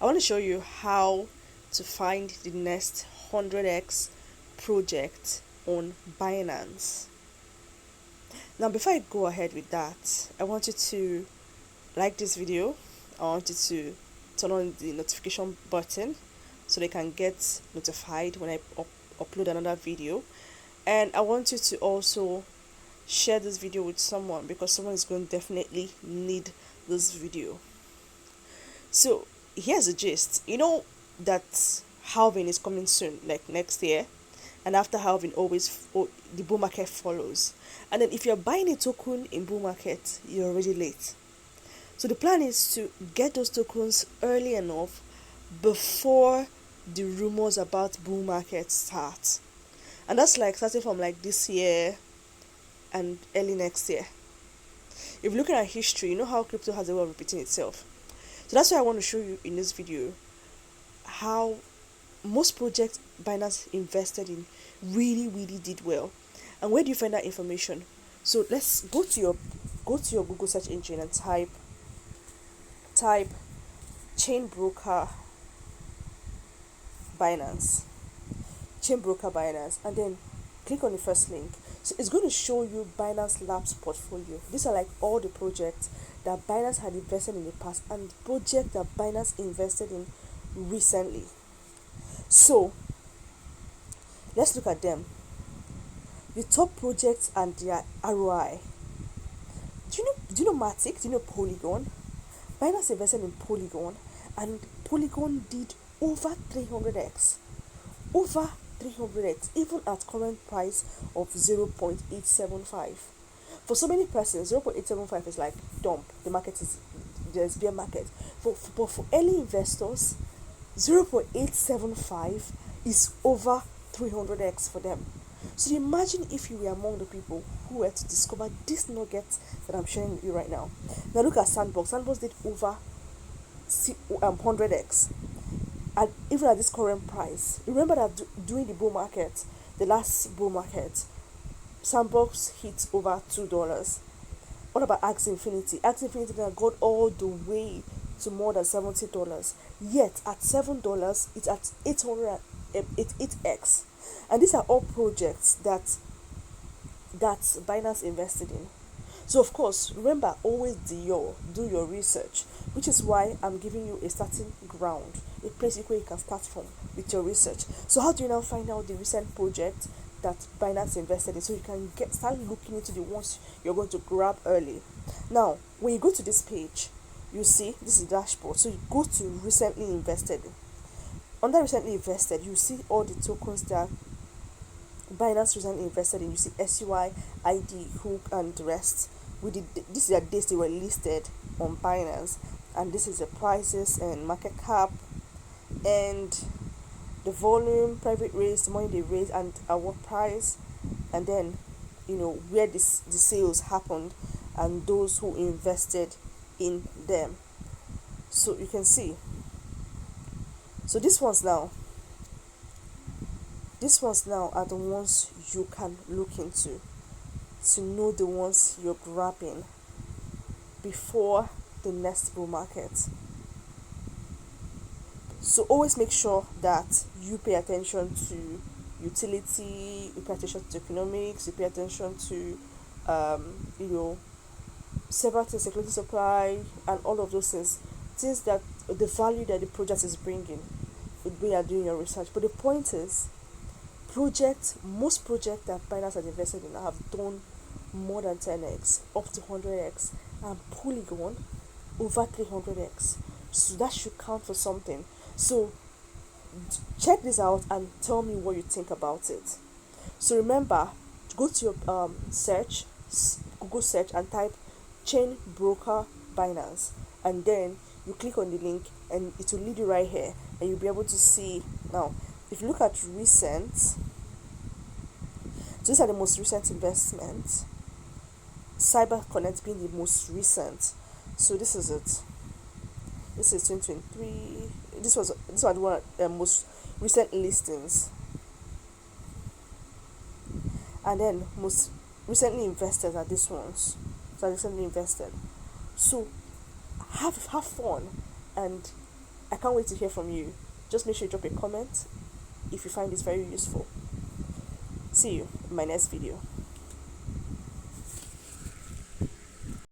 I want to show you how to find the next 100x project on Binance. Now, before I go ahead with that, I want you to like this video. I want you to turn on the notification button so they can get notified when I upload another video. And I want you to also share this video with someone because someone is going to definitely need this video. So here's the gist. You know that halving is coming soon, like next year, and after halving, the bull market follows. And then if you're buying a token in bull market, you're already late. So the plan is to get those tokens early enough before the rumors about bull market start. And that's like starting from like this year and early next year. If you're looking at history, you know how crypto has a way of repeating itself. So that's why I want to show you in this video how most projects Binance invested in really did well. And where do you find that information? So let's go to your Google search engine and type chain broker Binance. Chain broker Binance, and then click on the first link. So it's going to show you Binance Labs portfolio. These are like all the projects that Binance had invested in the past and projects that Binance invested in recently. So let's look at them. The top projects and their ROI. Do you know Matic? Do you know Polygon? Binance invested in Polygon, and Polygon did over 300x. Over 300x, even at current price of 0.875. For so many persons, 0.875 is like dump. There's bear market. But for early investors, 0.875 is over 300x for them. So imagine if you were among the people who were to discover this nugget that I'm sharing with you right now. Now look at Sandbox. Sandbox did over 100x. And even at this current price, remember that during the bull market, the last bull market, Sandbox hit over $2. What about Axie Infinity? Axie Infinity got all the way to more than $70. Yet at $7, it's at 8x. And these are all projects that Binance invested in. So of course, remember, always do your research, which is why I'm giving you a starting ground, a place where you can start from with your research. So how do you now find out the recent project that Binance invested in, so you can start looking into the ones you're going to grab early? Now, when you go to this page, you see this is the dashboard. So you go to recently invested. Under recently invested, you see all the tokens that Binance recently invested in. You see SUI, ID, Hook, and the rest. This is the dates they were listed on Binance, and this is the prices and market cap and the volume, private raise, the money they raised, and at what price, and then where the sales happened and those who invested in them. So you can see. So these ones now are the ones you can look into to know the ones you're grabbing before the next bull market. So always make sure that you pay attention to utility, you pay attention to economics, you pay attention to several things, security supply, and all of those things that the value that the project is bringing when you are doing your research. But the point is, most projects that Binance has invested in have done more than 10x, up to 100x, and Polygon over 300x. So that should count for something. So check this out and tell me what you think about it. So remember, go to your Google search, and type chain broker Binance, and then you click on the link and it will lead you right here, and you'll be able to see. Now if you look at recent, these are the most recent investments, CyberConnect being the most recent. So this is it. This is 2023. This was one of the most recent listings, and then most recently invested are these ones. So I recently invested. So have fun and I can't wait to hear from you. Just make sure you drop a comment if you find this very useful. See you in my next video.